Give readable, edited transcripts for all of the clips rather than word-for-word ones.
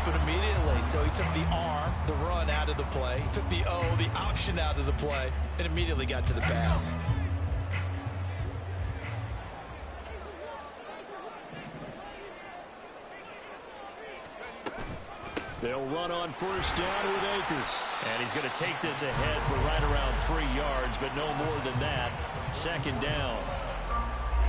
happen immediately. So he took the arm, the run out of the play. He took the O, the option out of the play, and immediately got to the pass. They'll run on first down with Akers. And he's going to take this ahead for right around 3 yards, but no more than that. Second down.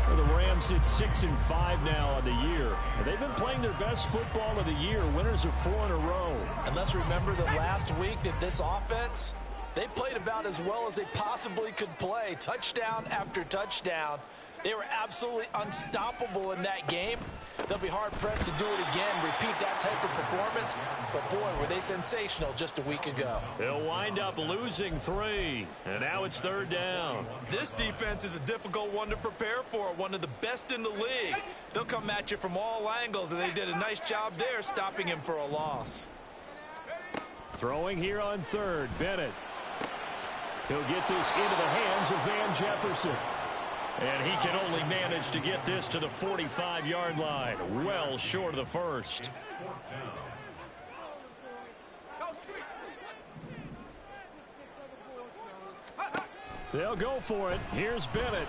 For the Rams, it's 6-5 now on the year. They've been playing their best football of the year. Winners of 4 in a row. And let's remember that last week that this offense, they played about as well as they possibly could play. Touchdown after touchdown. They were absolutely unstoppable in that game. They'll be hard-pressed to do it again, repeat that type of performance. But, boy, were they sensational just a week ago. They'll wind up losing 3, and now it's third down. This defense is a difficult one to prepare for, one of the best in the league. They'll come at you from all angles, and they did a nice job there stopping him for a loss. Throwing here on third, Bennett. He'll get this into the hands of Van Jefferson. And he can only manage to get this to the 45-yard line, well short of the first. They'll go for it. Here's Bennett.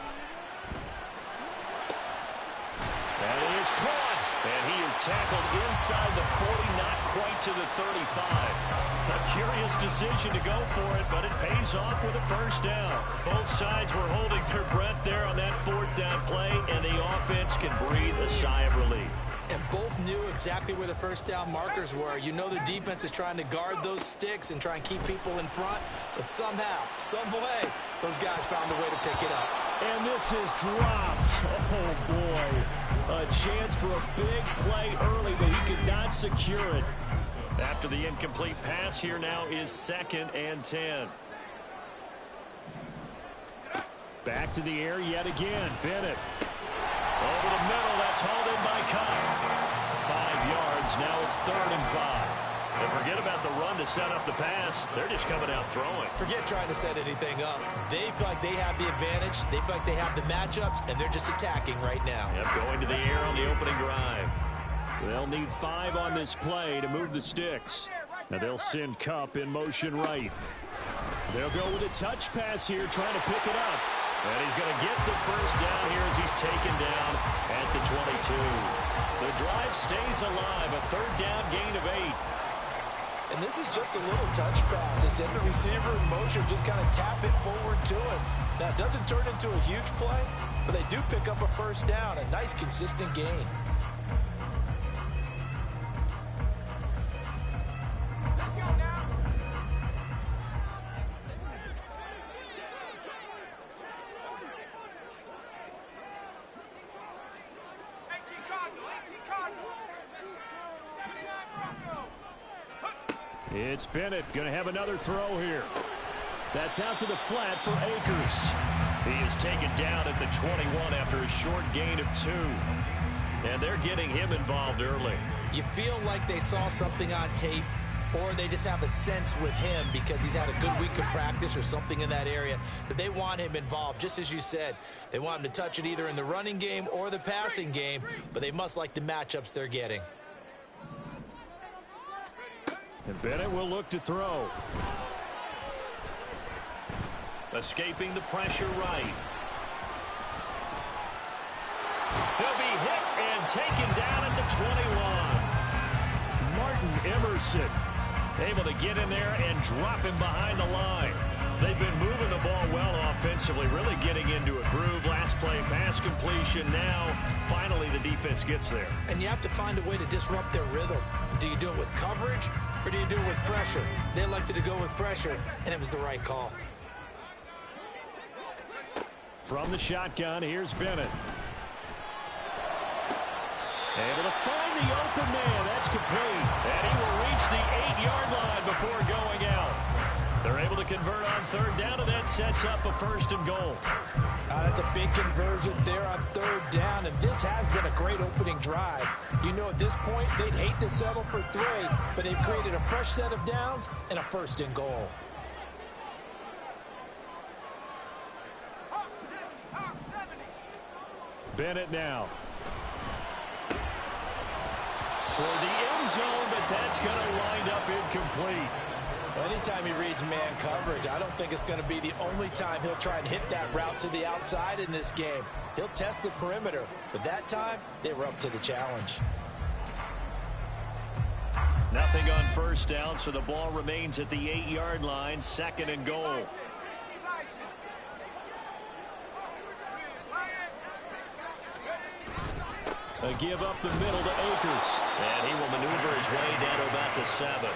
That is caught. And he is tackled inside the 40, not quite to the 35. A curious decision to go for it, but it pays off with a first down. Both sides were holding their breath there on that fourth down play, and the offense can breathe a sigh of relief. And both knew exactly where the first down markers were. You know the defense is trying to guard those sticks and try and keep people in front, but somehow, some way, those guys found a way to pick it up. And this is dropped. Oh, boy. A chance for a big play early, but he could not secure it. After the incomplete pass, here now is 2nd and 10. Back to the air yet again. Bennett. Over the middle, that's hauled in by Cobb. 5 yards, now it's 3rd and 5. And forget about the run to set up the pass. They're just coming out throwing. Forget trying to set anything up. They feel like they have the advantage. They feel like they have the matchups, and they're just attacking right now. Yep, going to the air on the opening drive. They'll need 5 on this play to move the sticks. Now they'll send Kupp in motion right. They'll go with a touch pass here, trying to pick it up. And he's going to get the first down here as he's taken down at the 22. The drive stays alive, a 3rd down gain of 8. And this is just a little touch pass. They send the receiver in motion, just kind of tap it forward to him. Now, it doesn't turn into a huge play, but they do pick up a first down, a nice, consistent gain. It's Bennett going to have another throw here. That's out to the flat for Akers. He is taken down at the 21 after a short gain of 2. And they're getting him involved early. You feel like they saw something on tape, or they just have a sense with him because he's had a good week of practice or something in that area that they want him involved. Just as you said, they want him to touch it either in the running game or the passing game, but they must like the matchups they're getting. And Bennett will look to throw. Escaping the pressure right. He'll be hit and taken down at the 21. Martin Emerson able to get in there and drop him behind the line. They've been moving the ball well offensively, really getting into a groove. Last play, pass completion. Now, finally, the defense gets there. And you have to find a way to disrupt their rhythm. Do you do it with coverage, or do you do it with pressure? They elected to go with pressure, and it was the right call. From the shotgun, here's Bennett. Able to find the open man. That's complete. And he will reach the 8-yard line before going out. They're able to convert on 3rd down, and that sets up a 1st and goal. That's a big conversion there on 3rd down, and this has been a great opening drive. You know, at this point, they'd hate to settle for 3, but they've created a fresh set of downs and a 1st and goal. Bennett now. Toward the end zone, but that's going to wind up incomplete. Anytime he reads man coverage, I don't think it's going to be the only time he'll try and hit that route to the outside in this game. He'll test the perimeter, but that time, they were up to the challenge. Nothing on first down, so the ball remains at the 8-yard line, 2nd and goal. A give up the middle to Akers. And he will maneuver his way down to about the 7.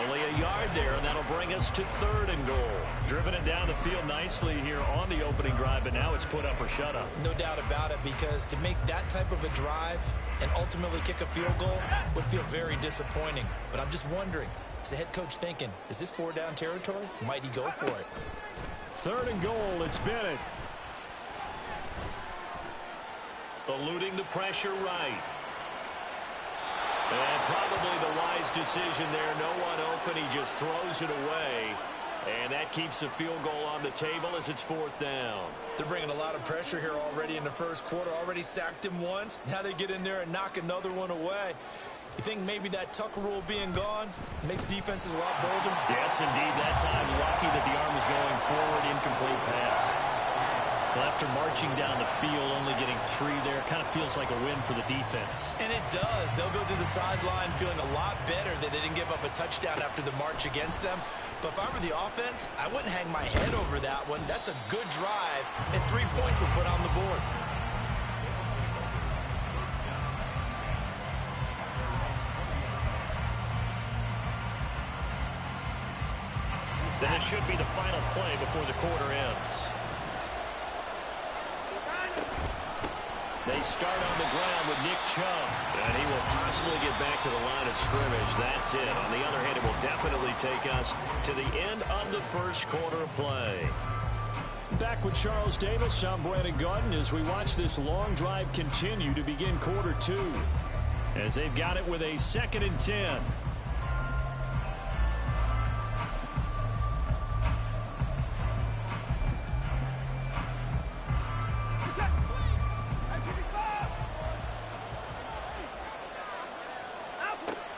Only a yard there, and that'll bring us to 3rd and goal. Driven it down the field nicely here on the opening drive, but now it's put up or shut up. No doubt about it, because to make that type of a drive and ultimately kick a field goal would feel very disappointing. But I'm just wondering, is the head coach thinking, is this 4-down territory? Might he go for it? 3rd and goal, it's Bennett. Eluding the pressure right. And probably the wise decision there. No one open. He just throws it away. And that keeps the field goal on the table as it's 4th down. They're bringing a lot of pressure here already in the first quarter. Already sacked him once. Now they get in there and knock another one away. You think maybe that tuck rule being gone makes defenses a lot bolder? Yes, indeed. That time, lucky that the arm was going forward. Incomplete pass. Well, after marching down the field, only getting 3 there, kind of feels like a win for the defense. And it does. They'll go to the sideline feeling a lot better that they didn't give up a touchdown after the march against them. But if I were the offense, I wouldn't hang my head over that one. That's a good drive, and 3 points were put on the board. Then it should be the final play before the quarter ends. They start on the ground with Nick Chubb. And he will possibly get back to the line of scrimmage. That's it. On the other hand, it will definitely take us to the end of the first quarter play. Back with Charles Davis, I'm Brandon Gaudin as we watch this long drive continue to begin quarter 2. As they've got it with a 2nd and 10.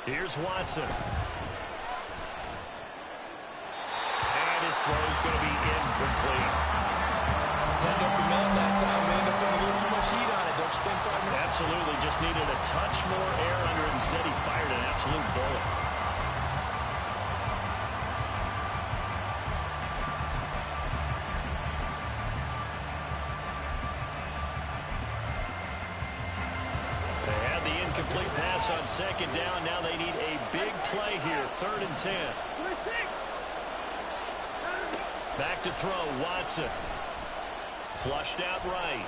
Here's Watson. And his throw's going to be incomplete. Had no command that time. They ended up putting a little too much heat on it, don't you think, partner? Absolutely. Just needed a touch more air under it. Instead, he fired an absolute bullet. Complete pass on 2nd down. Now they need a big play here. 3rd and 10. Back to throw. Watson. Flushed out right.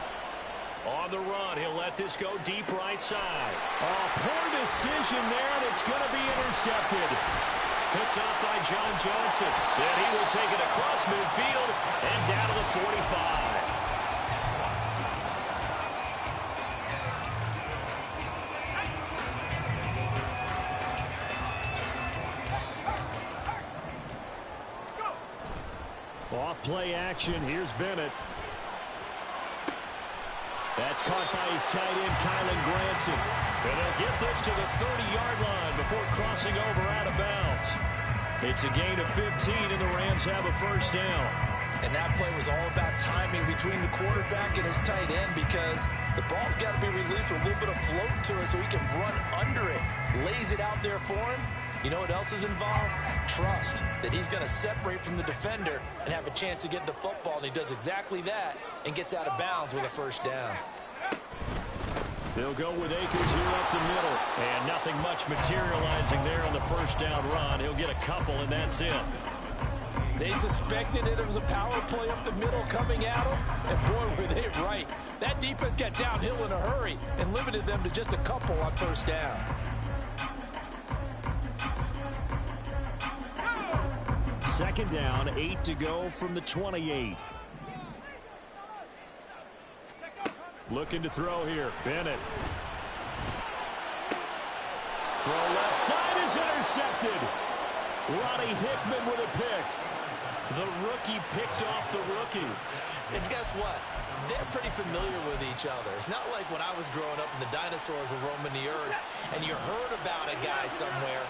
On the run. He'll let this go deep right side. Oh, poor decision there. And it's going to be intercepted. Picked up by John Johnson. And he will take it across midfield and down to the 45. Off play action. Here's Bennett. That's caught by his tight end, Kylan Granson. And he'll get this to the 30-yard line before crossing over out of bounds. It's a gain of 15, and the Rams have a 1st down. And that play was all about timing between the quarterback and his tight end, because the ball's got to be released with a little bit of float to it so he can run under it. Lays it out there for him. You know what else is involved? Trust that he's going to separate from the defender and have a chance to get the football, and he does exactly that and gets out of bounds with a 1st down. They'll go with Akers here up the middle, and nothing much materializing there on the 1st down run. He'll get a couple, and that's it. They suspected it was a power play up the middle coming at them, and boy, were they right. That defense got downhill in a hurry and limited them to just a couple on 1st down. 2nd down, 8 to go from the 28. Looking to throw here. Bennett. Throw left side is intercepted. Ronnie Hickman with a pick. The rookie picked off the rookie. And guess what? They're pretty familiar with each other. It's not like when I was growing up and the dinosaurs were roaming the earth and you heard about a guy somewhere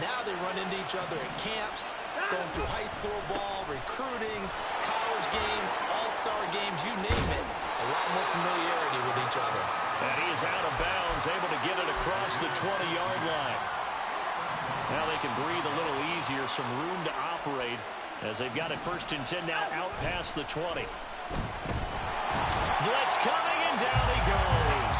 Now they run into each other at camps, going through high school ball, recruiting, college games, all-star games, you name it. A lot more familiarity with each other. And he is out of bounds, able to get it across the 20-yard line. Now they can breathe a little easier, some room to operate as they've got it 1st and 10 now out past the 20. Blitz coming, and down he goes.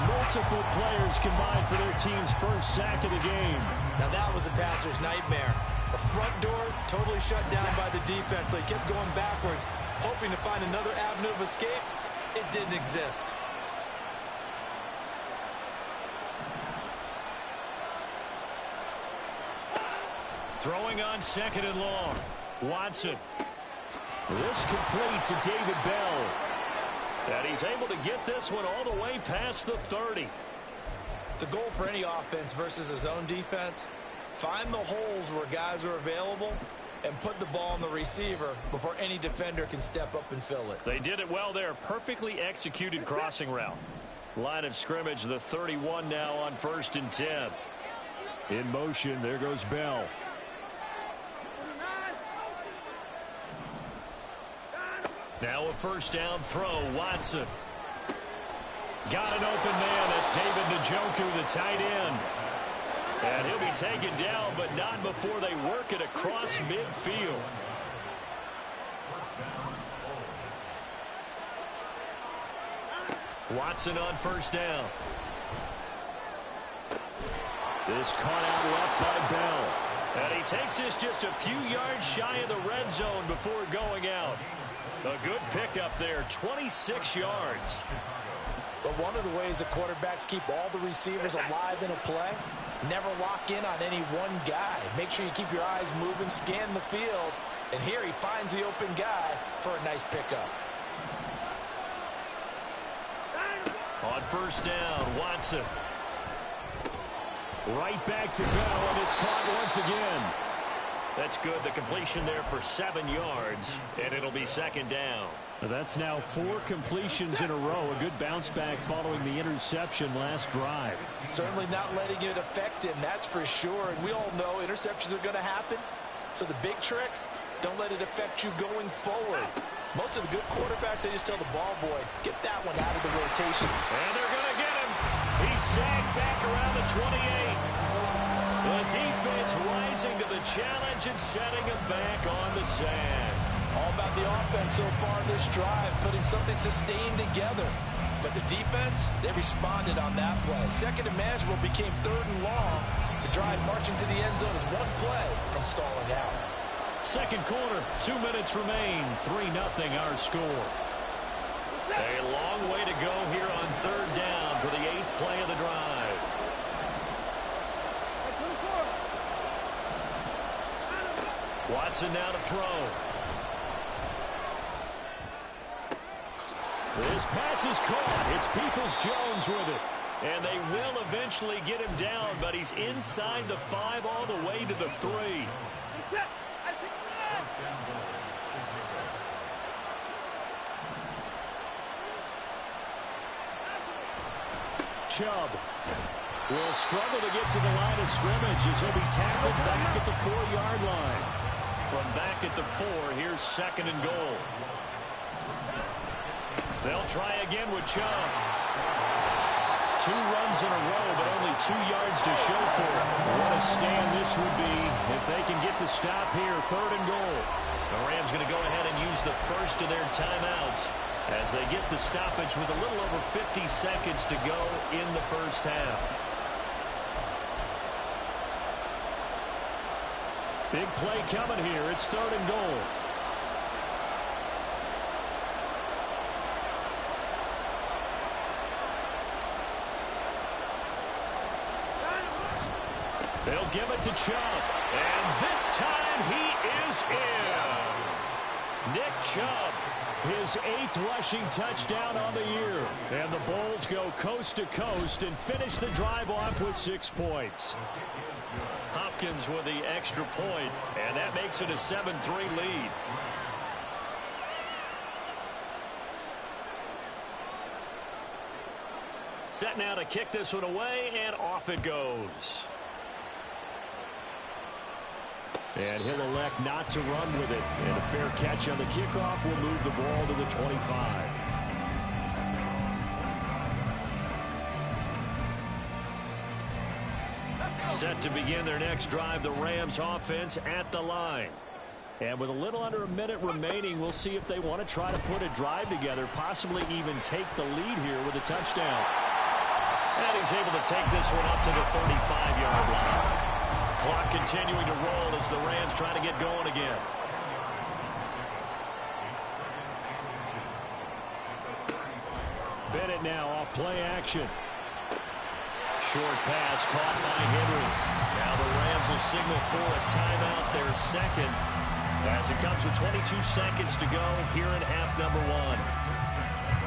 Multiple players combined for their team's first sack of the game. Now that was a passer's nightmare. The front door totally shut down by the defense. They kept going backwards, hoping to find another avenue of escape. It didn't exist. Throwing on 2nd and long. Watson. This complete to David Bell. And he's able to get this one all the way past the 30. The goal for any offense versus his own defense, find the holes where guys are available and put the ball on the receiver before any defender can step up and fill it. They did it well there. Perfectly executed crossing route. Line of scrimmage, the 31 now on 1st and 10. In motion, there goes Bell. Now a 1st down throw, Watson. Got an open man, that's David Njoku, the tight end. And he'll be taken down, but not before they work it across midfield. Watson on 1st down. This caught out left by Bell. And he takes this just a few yards shy of the red zone before going out. A good pickup there, 26 yards. But one of the ways the quarterbacks keep all the receivers alive in a play, never lock in on any one guy. Make sure you keep your eyes moving, scan the field, and here he finds the open guy for a nice pickup. On 1st down, Watson. Right back to Bell, and it's caught once again. That's good. The completion there for 7 yards, and it'll be 2nd down. That's now 4 completions in a row. A good bounce back following the interception last drive. Certainly not letting it affect him, that's for sure. And we all know interceptions are going to happen. So the big trick, don't let it affect you going forward. Most of the good quarterbacks, they just tell the ball boy, get that one out of the rotation. And they're going to get him. He's sagged back around the 28. The defense rising to the challenge and setting him back on the sand. All about the offense so far this drive, putting something sustained together. But the defense, they responded on that play. 2nd and manageable became 3rd and long. The drive marching to the end zone is one play from stalling out. 2nd quarter, 2 minutes remain. 3-0 our score. A long way to go here on 3rd down for the 8th play of the drive. Watson now to throw. This pass is caught. It's Peoples-Jones with it. And they will eventually get him down, but he's inside the 5 all the way to the 3. Chubb will struggle to get to the line of scrimmage as he'll be tackled back at the 4-yard line. From back at the 4, here's 2nd and goal. They'll try again with Chubb. 2 runs in a row, but only 2 yards to show for it. What a stand this would be if they can get the stop here. 3rd and goal. The Rams going to go ahead and use the first of their timeouts as they get the stoppage with a little over 50 seconds to go in the first half. Big play coming here. It's 3rd and goal. They'll give it to Chubb. And this time he is in. Yes. Nick Chubb, his 8th rushing touchdown on the year. And the Bulls go coast to coast and finish the drive off with 6 points. Hopkins with the extra point, and that makes it a 7-3 lead. Set now to kick this one away, and off it goes. And he'll elect not to run with it. And a fair catch on the kickoff will move the ball to the 25. Set to begin their next drive, the Rams offense at the line. And with a little under a minute remaining, we'll see if they want to try to put a drive together, possibly even take the lead here with a touchdown. And he's able to take this one up to the 35-yard line. Clock continuing to roll as the Rams try to get going again. Bennett now off play action. Short pass caught by Henry. Now the Rams will signal for a timeout, their second, as it comes with 22 seconds to go here in half number one.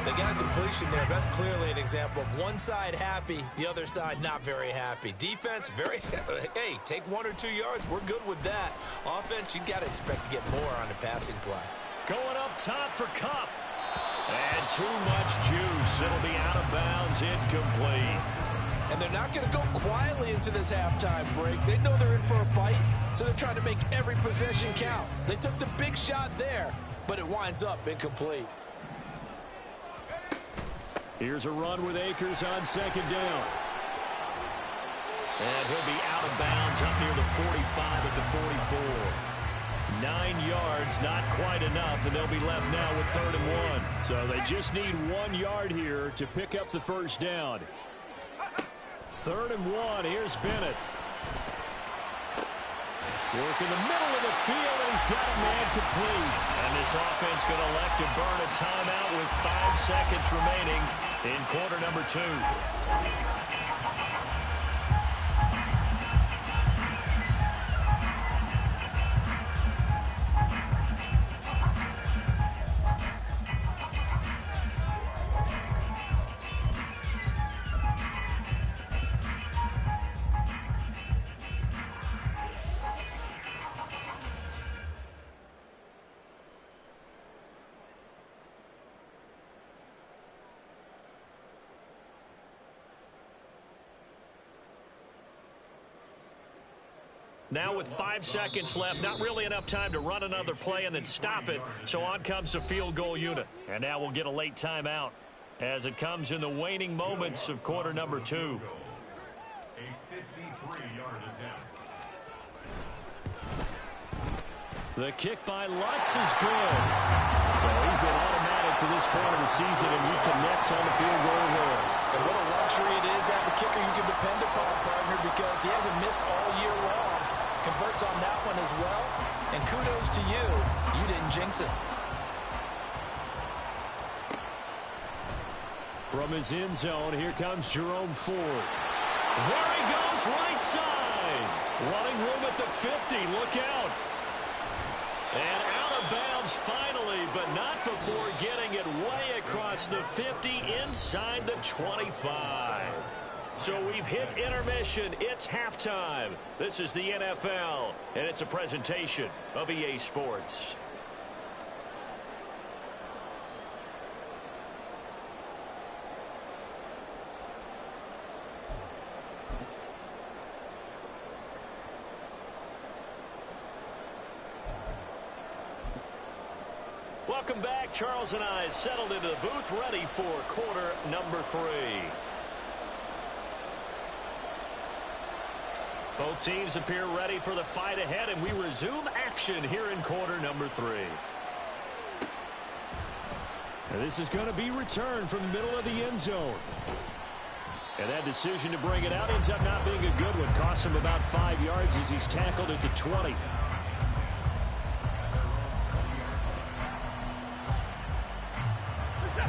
They got a completion there. That's clearly an example of one side happy, the other side not very happy. Defense, very, hey, take 1 or 2 yards. We're good with that. Offense, you got to expect to get more on the passing play. Going up top for Kupp. And too much juice. It'll be out of bounds, incomplete. And they're not going to go quietly into this halftime break. They know they're in for a fight, so they're trying to make every possession count. They took the big shot there, but it winds up incomplete. Here's a run with Akers on second down. And he'll be out of bounds up near the 45 at the 44. 9 yards, not quite enough, and they'll be left now with 3rd and 1. So they just need 1 yard here to pick up the first down. 3rd and 1. Here's Bennett. Work in the middle of the field, and he's got a man complete. And this offense going to elect to burn a timeout with 5 seconds remaining in quarter number 2. Now with 5 seconds left, not really enough time to run another play and then stop it. So on comes the field goal unit. And now we'll get a late timeout as it comes in the waning moments of quarter number 2. A 53-yard attempt. The kick by Lutz is good. So he's been automatic to this point of the season, and he connects on the field goal there. And what a luxury it is to have a kicker you can depend upon, partner, because he hasn't missed all year long. Converts on that one as well, and kudos to you. You didn't jinx it. From his end zone, here comes Jerome Ford. There he goes, right side. Running room at the 50, look out. And out of bounds finally, but not before getting it way across the 50 inside the 25. So we've hit intermission. It's halftime. This is the NFL, and it's a presentation of EA Sports. Welcome back. Charles and I settled into the booth, ready for quarter number 3. Both teams appear ready for the fight ahead, and we resume action here in quarter number 3. And this is going to be returned from the middle of the end zone. And that decision to bring it out ends up not being a good one. Costs him about 5 yards as he's tackled at the 20.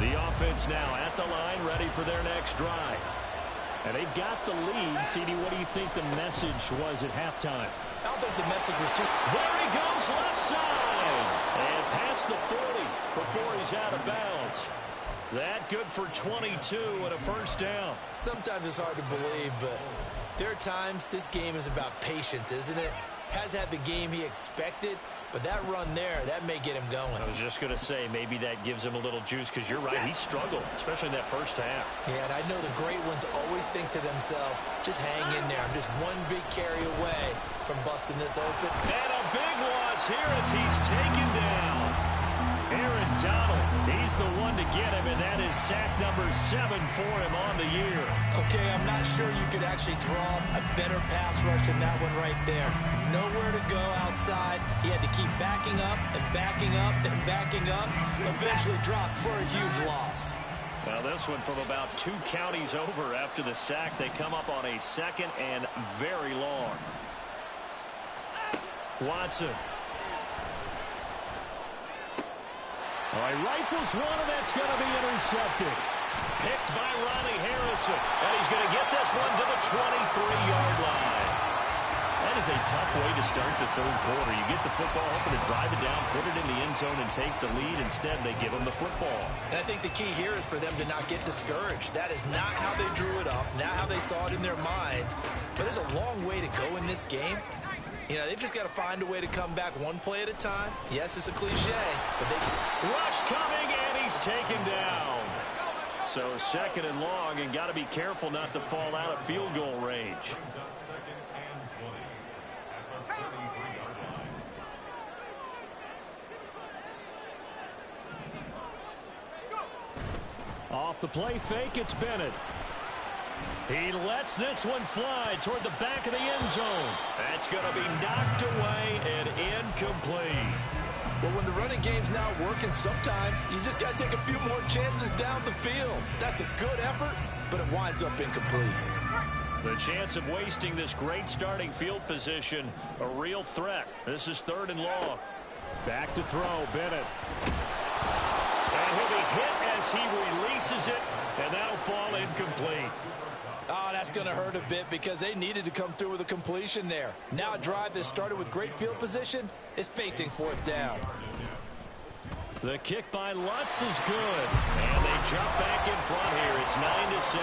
The offense now at the line, ready for their next drive. And they've got the lead. CD, what do you think the message was at halftime? I don't think the message was too... There he goes, left side. And past the 40 before he's out of bounds. That good for 22 and a first down. Sometimes it's hard to believe, but there are times this game is about patience, isn't it? Has had the game he expected, but that run there, that may get him going. I was just going to say, maybe that gives him a little juice, because you're right, he struggled, especially in that first half. Yeah, and I know the great ones always think to themselves, just hang in there. I'm just one big carry away. from busting this open. And a big loss here as he's taken down. Aaron Donald, he's the one to get him, and that is sack number 7 for him on the year. Okay, I'm not sure you could actually draw a better pass rush than that one right there. Nowhere to go outside. He had to keep backing up and backing up and backing up. Eventually dropped for a huge loss. Well, this one from about 2 counties over after the sack. They come up on a second and very long. Watson. All right, rifles one, and that's going to be intercepted. Picked by Ronnie Harrison. And he's going to get this one to the 23-yard line. That is a tough way to start the third quarter. You get the football, hoping to drive it down, put it in the end zone, and take the lead. Instead, they give them the football. And I think the key here is for them to not get discouraged. That is not how they drew it up, not how they saw it in their mind. But there's a long way to go in this game. You know, they've just got to find a way to come back one play at a time. Yes, it's a cliche, but they can. Rush coming, and he's taken down. So second and long, and got to be careful not to fall out of field goal range. Off the play fake, it's Bennett. He lets this one fly toward the back of the end zone. That's going to be knocked away and incomplete. Well, when the running game's not working, sometimes you just got to take a few more chances down the field. That's a good effort, but it winds up incomplete. The chance of wasting this great starting field position, a real threat. This is 3rd and long. Back to throw, Bennett. And he'll be hit as he releases it, and that'll fall incomplete. Oh, that's going to hurt a bit because they needed to come through with a completion there. Now a drive that started with great field position is facing 4th down. The kick by Lutz is good, and they jump back in front here. It's 9-7.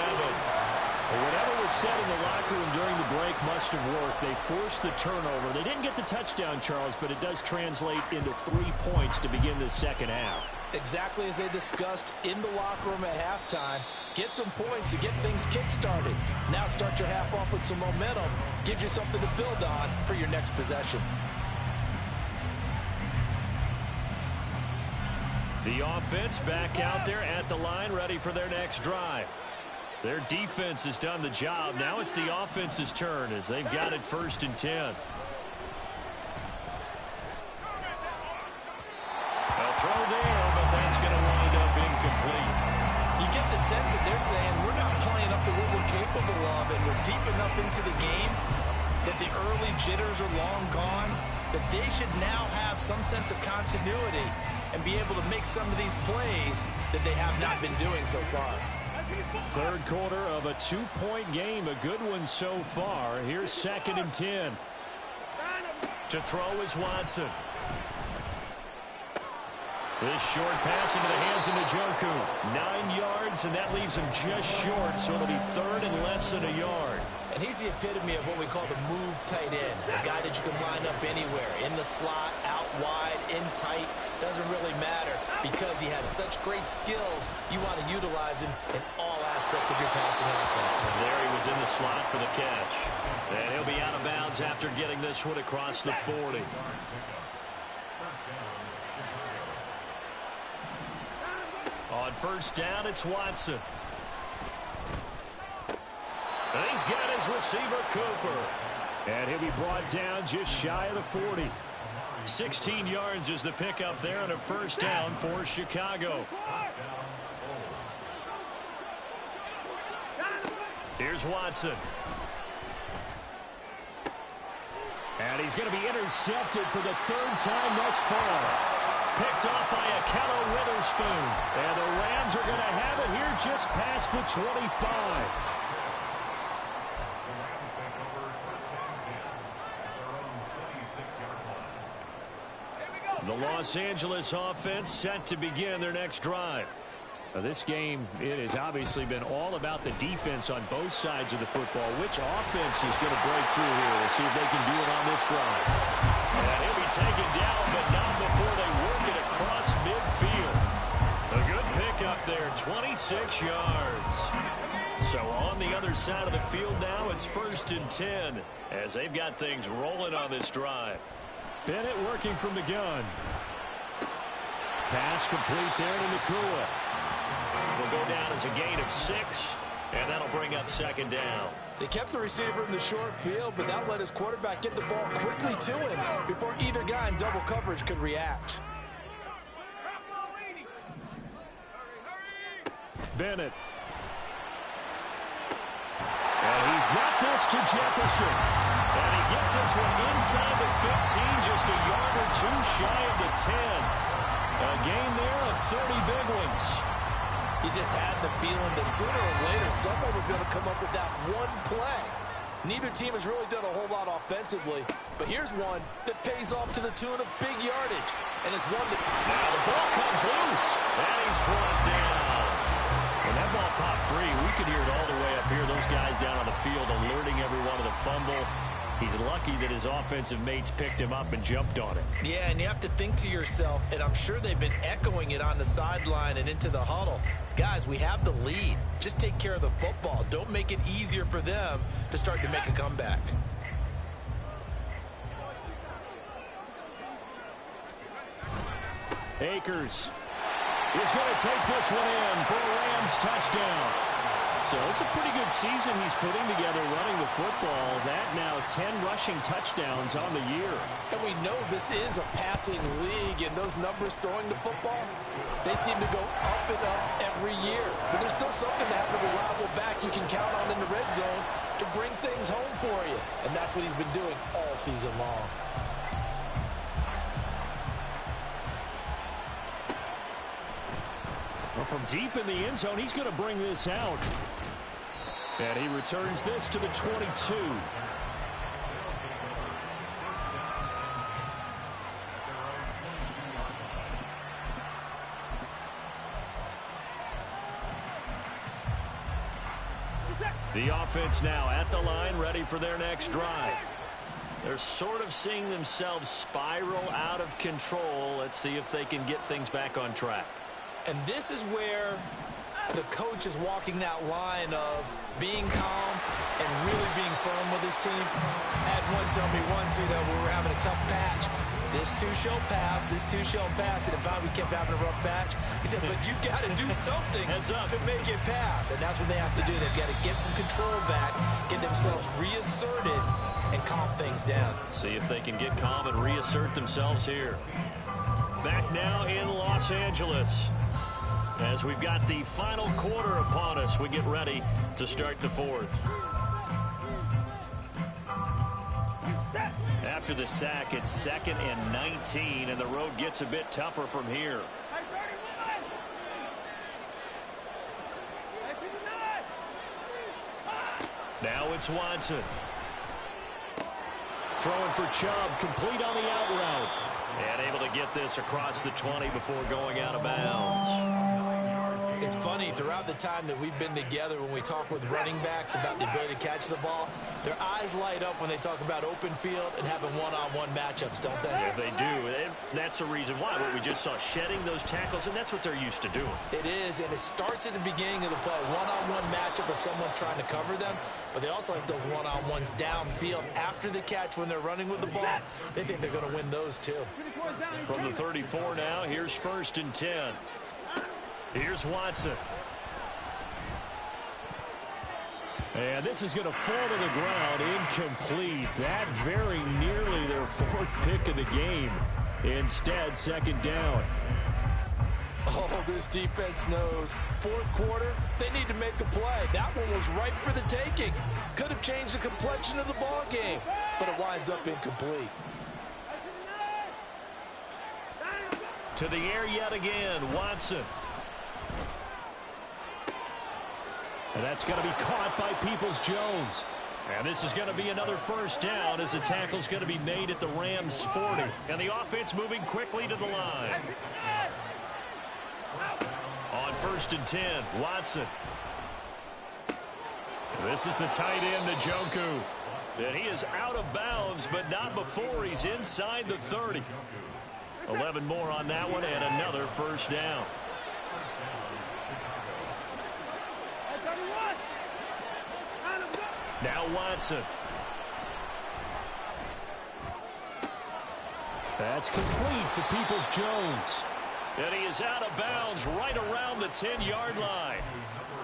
Whatever was said in the locker room during the break must have worked. They forced the turnover. They didn't get the touchdown, Charles, but it does translate into 3 points to begin the second half. Exactly as they discussed in the locker room at halftime. Get some points to get things kick-started. Now start your half off with some momentum. Gives you something to build on for your next possession. The offense back out there at the line, ready for their next drive. Their defense has done the job. Now it's the offense's turn as they've got it 1st and 10. A throw there, but that's going to wind up incomplete. You get the sense that they're saying we're not playing up to what we're capable of, and we're deep enough into the game that the early jitters are long gone, that they should now have some sense of continuity and be able to make some of these plays that they have not been doing so far. 3rd quarter of a 2-point game, a good one so far. Here's 2nd and 10. To throw is Watson. This short pass into the hands of Njoku. 9 yards, and that leaves him just short, so it'll be 3rd and less than a yard. And he's the epitome of what we call the move tight end. A guy that you can line up anywhere. In the slot, out wide, in tight. Doesn't really matter because he has such great skills. You want to utilize him in all aspects of your passing offense. And there he was in the slot for the catch. And he'll be out of bounds after getting this one across the 40. On 1st down, it's Watson. And he's got his receiver, Cooper. And he'll be brought down just shy of the 40. 16 yards is the pickup there on a 1st down for Chicago. Here's Watson. And he's going to be intercepted for the 3rd time thus far. Picked off by Akello Witherspoon. And the Rams are going to have it here just past the 25. The Los Angeles offense set to begin their next drive. Now this game, it has obviously been all about the defense on both sides of the football. Which offense is going to break through here? We'll see if they can do it on this drive. And he'll be taken down, but not before they work it across midfield. A good pickup there, 26 yards. So on the other side of the field now, it's 1st and 10 as they've got things rolling on this drive. Bennett working from the gun. Pass complete there to Nakua. Will go down as a gain of 6, and that'll bring up 2nd down. They kept the receiver in the short field, but that let his quarterback get the ball quickly to him before either guy in double coverage could react. Bennett. And he's got this to Jefferson. And he gets this one inside the 15, just a yard or 2 shy of the 10. A gain there of 30 big ones. You just had the feeling that sooner or later someone was going to come up with that one play. Neither team has really done a whole lot offensively, but here's one that pays off to the tune of big yardage. And it's one that... Now the ball comes loose, and he's brought down. When that ball popped free, we could hear it all the way up here. Those guys down on the field alerting everyone of the fumble. He's lucky that his offensive mates picked him up and jumped on it. Yeah, and you have to think to yourself, and I'm sure they've been echoing it on the sideline and into the huddle. Guys, we have the lead. Just take care of the football. Don't make it easier for them to start to make a comeback. Akers is going to take this one in for a Rams touchdown. So it's a pretty good season he's putting together running the football. That now 10 rushing touchdowns on the year. And we know this is a passing league, and those numbers throwing the football, they seem to go up and up every year. But there's still something to have a reliable back you can count on in the red zone to bring things home for you. And that's what he's been doing all season long. Well, from deep in the end zone, he's going to bring this out. And he returns this to the 22. The offense now at the line, ready for their next drive. They're sort of seeing themselves spiral out of control. Let's see if they can get things back on track. And this is where the coach is walking that line of being calm and really being firm with his team. I had one tell me once, we were having a tough patch. This too shall pass, this too shall pass. And if we kept having a rough patch, he said, but you got to do something to make it pass. And that's what they have to do. They've got to get some control back, get themselves reasserted, and calm things down. See if they can get calm and reassert themselves here. Back now in Los Angeles. As we've got the final quarter upon us, we get ready to start the fourth. After the sack, it's 2nd and 19, and the road gets a bit tougher from here. Now it's Watson. Throwing for Chubb, complete on the out route. And able to get this across the 20 before going out of bounds. It's funny, throughout the time that we've been together, when we talk with running backs about the ability to catch the ball, their eyes light up when they talk about open field and having one-on-one matchups, don't they? Yeah, they do. And that's the reason why. What we just saw, shedding those tackles, and that's what they're used to doing. It is, and it starts at the beginning of the play. One-on-one matchup of someone trying to cover them, but they also like those one-on-ones downfield after the catch when they're running with the ball. They think they're going to win those, too. From the 34 now, here's 1st and 10. Here's Watson. And this is going to fall to the ground, incomplete. That very nearly their 4th pick of the game. Instead, 2nd down. Oh, this defense knows. 4th quarter, they need to make a play. That one was ripe for the taking. Could have changed the complexion of the ball game, but it winds up incomplete. To the air yet again, Watson. And that's going to be caught by Peoples-Jones. And this is going to be another 1st down as the tackle's going to be made at the Rams' 40. And the offense moving quickly to the line. On 1st and 10, Watson. This is the tight end, Njoku. And he is out of bounds, but not before he's inside the 30. 11 more on that one and another 1st down. Now Watson. That's complete to Peoples-Jones. And he is out of bounds right around the 10-yard line.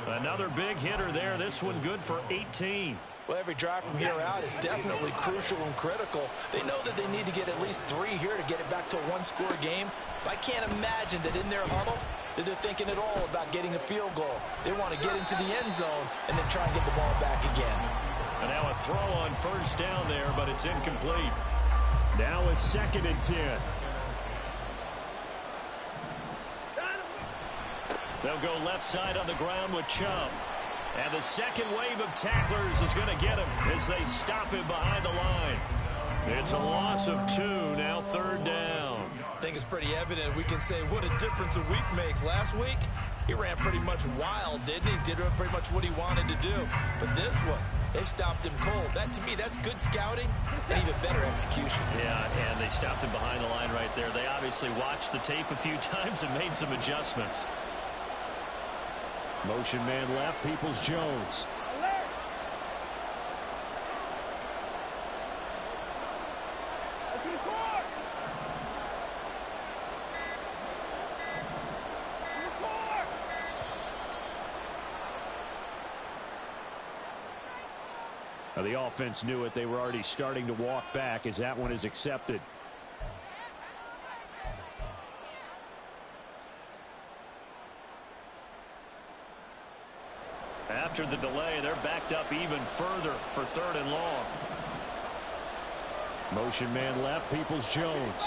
Another big hitter there. This one good for 18. Well, every drive from here out is definitely crucial and critical. They know that they need to get at least 3 here to get it back to a one-score game. But I can't imagine that in their huddle that they're thinking at all about getting a field goal. They want to get into the end zone and then try and get the ball back again. And now a throw on first down there, but it's incomplete. Now a 2nd and 10. They'll go left side on the ground with Chubb. And the second wave of tacklers is going to get him as they stop him behind the line. It's a loss of 2, now 3rd down. I think it's pretty evident. We can say what a difference a week makes. Last week, he ran pretty much wild, didn't he? Did pretty much what he wanted to do. But this one, they stopped him cold. That, to me, that's good scouting and even better execution. Yeah, and they stopped him behind the line right there. They obviously watched the tape a few times and made some adjustments. Motion man left, Peoples-Jones. Now the offense knew it. They were already starting to walk back as that one is accepted. After the delay, they're backed up even further for 3rd and long. Motion man left, Peoples-Jones.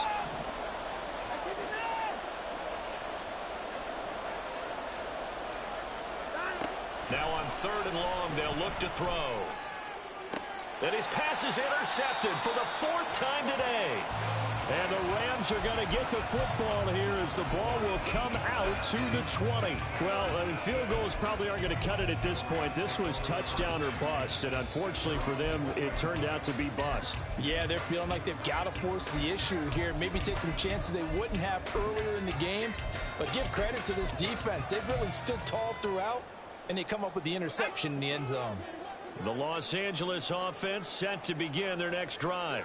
Now on 3rd and long, they'll look to throw. And his pass is intercepted for the 4th time today. And the Rams are going to get the football here as the ball will come out to the 20. Well, field goals probably aren't going to cut it at this point. This was touchdown or bust, and unfortunately for them, it turned out to be bust. Yeah, they're feeling like they've got to force the issue here. Maybe take some chances they wouldn't have earlier in the game. But give credit to this defense. They've really stood tall throughout, and they come up with the interception in the end zone. The Los Angeles offense set to begin their next drive.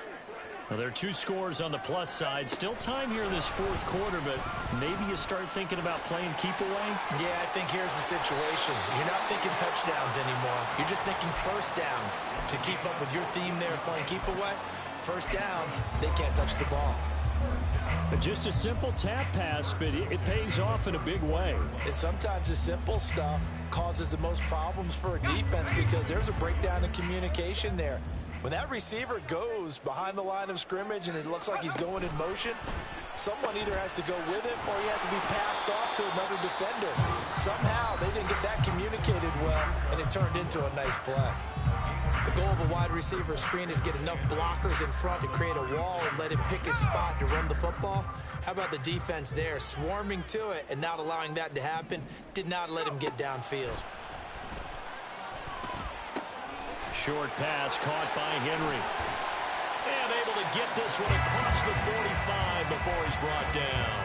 Well, there are 2 scores on the plus side. Still time here in this 4th quarter, but maybe you start thinking about playing keep away? Yeah, I think here's the situation. You're not thinking touchdowns anymore. You're just thinking first downs. To keep up with your theme there, playing keep away, first downs, they can't touch the ball. Just a simple tap pass, but it pays off in a big way. And sometimes the simple stuff causes the most problems for a defense because there's a breakdown in communication there. When that receiver goes behind the line of scrimmage and it looks like he's going in motion, someone either has to go with him or he has to be passed off to another defender. Somehow they didn't get that communicated well, and it turned into a nice play. The goal of a wide receiver screen is get enough blockers in front to create a wall and let him pick his spot to run the football. How about the defense there, swarming to it and not allowing that to happen? Did not let him get downfield. Short pass caught by Henry. And able to get this one across the 45 before he's brought down.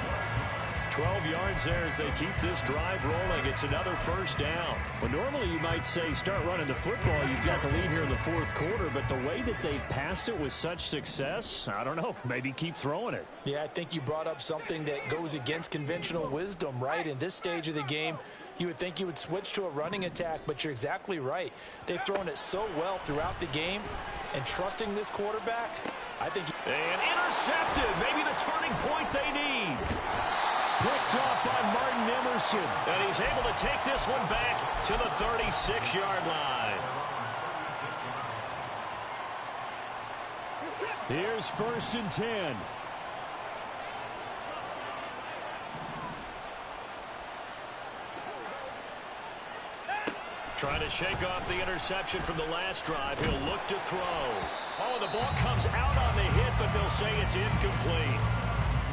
12 yards there as they keep this drive rolling. It's another first down. Well, normally you might say start running the football. You've got the lead here in the 4th quarter, but the way that they've passed it with such success, I don't know, maybe keep throwing it. Yeah, I think you brought up something that goes against conventional wisdom, right? In this stage of the game, you would think you would switch to a running attack, but you're exactly right. They've thrown it so well throughout the game, and trusting this quarterback, I think... And intercepted, maybe the turning point they need. Picked off by Martin Emerson. And he's able to take this one back to the 36-yard line. Here's 1st and 10. Trying to shake off the interception from the last drive. He'll look to throw. Oh, the ball comes out on the hit, but they'll say it's incomplete.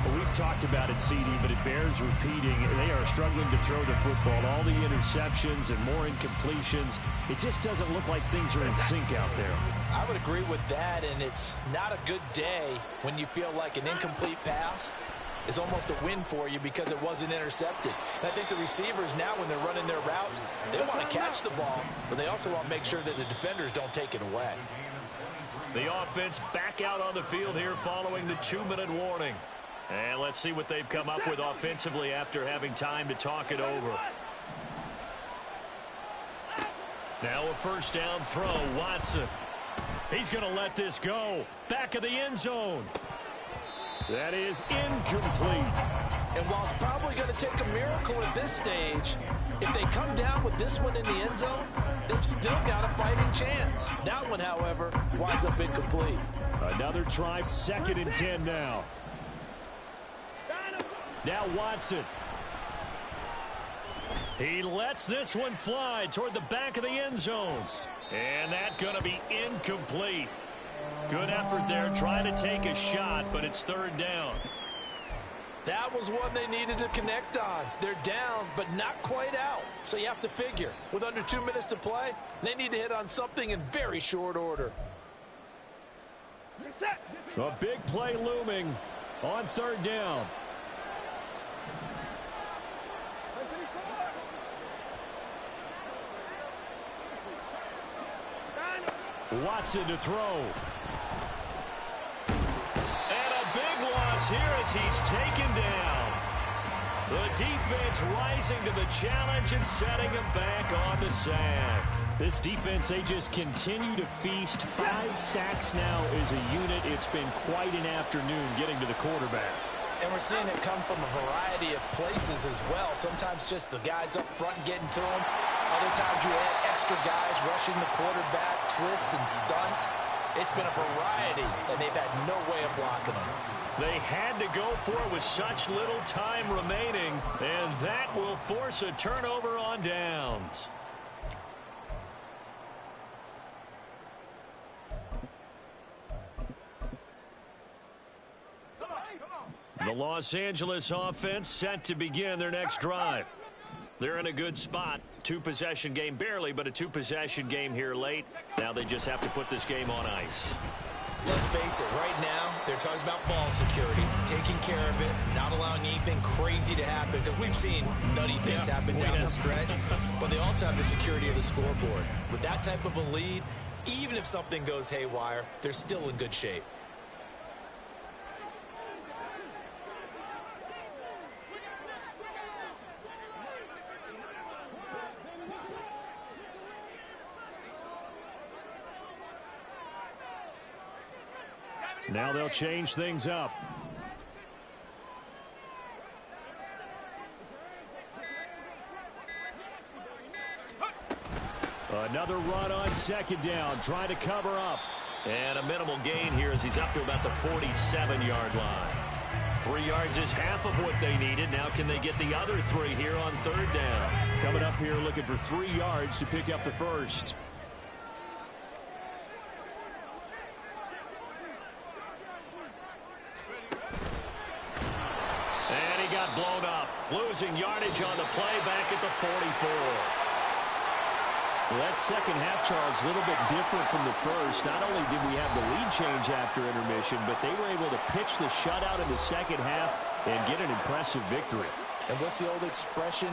Well, we've talked about it, CD, but it bears repeating. They are struggling to throw the football. All the interceptions and more incompletions. It just doesn't look like things are in sync out there. I would agree with that, and it's not a good day when you feel like an incomplete pass is almost a win for you because it wasn't intercepted. And I think the receivers now, when they're running their routes, they want to catch the ball, but they also want to make sure that the defenders don't take it away. The offense back out on the field here following the 2-minute warning. And let's see what they've come up with offensively after having time to talk it over. Now a first down throw, Watson. He's going to let this go. Back of the end zone. That is incomplete. And while it's probably going to take a miracle at this stage, if they come down with this one in the end zone, they've still got a fighting chance. That one, however, winds up incomplete. Another try, 2nd and 10 now. Now Watson. He lets this one fly toward the back of the end zone. And that's going to be incomplete. Good effort there trying to take a shot, but it's 3rd down. That was one they needed to connect on. They're down, but not quite out. So you have to figure, with under 2 minutes to play, they need to hit on something in very short order. A big play looming on 3rd down. Watson to throw. And a big loss here as he's taken down. The defense rising to the challenge and setting him back on the sack. This defense, they just continue to feast. 5 sacks now as a unit. It's been quite an afternoon getting to the quarterback. And we're seeing it come from a variety of places as well. Sometimes just the guys up front getting to them. Other times you add extra guys rushing the quarterback, twists and stunts. It's been a variety, and they've had no way of blocking them. They had to go for it with such little time remaining, and that will force a turnover on downs. The Los Angeles offense set to begin their next drive. They're in a good spot. 2-possession game, barely, but a 2-possession game here late. Now they just have to put this game on ice. Let's face it, right now, they're talking about ball security, taking care of it, not allowing anything crazy to happen, because we've seen nutty things happen down the stretch, but they also have the security of the scoreboard. With that type of a lead, even if something goes haywire, they're still in good shape. Now they'll change things up. Another run on 2nd down, trying to cover up. And a minimal gain here as he's up to about the 47-yard line. 3 yards is half of what they needed. Now can they get the other 3 here on 3rd down? Coming up here looking for 3 yards to pick up the first. Blown up, losing yardage on the play back at the 44. Well, that second half, Charles, a little bit different from the first. Not only did we have the lead change after intermission, but they were able to pitch the shutout in the second half and get an impressive victory. And what's the old expression?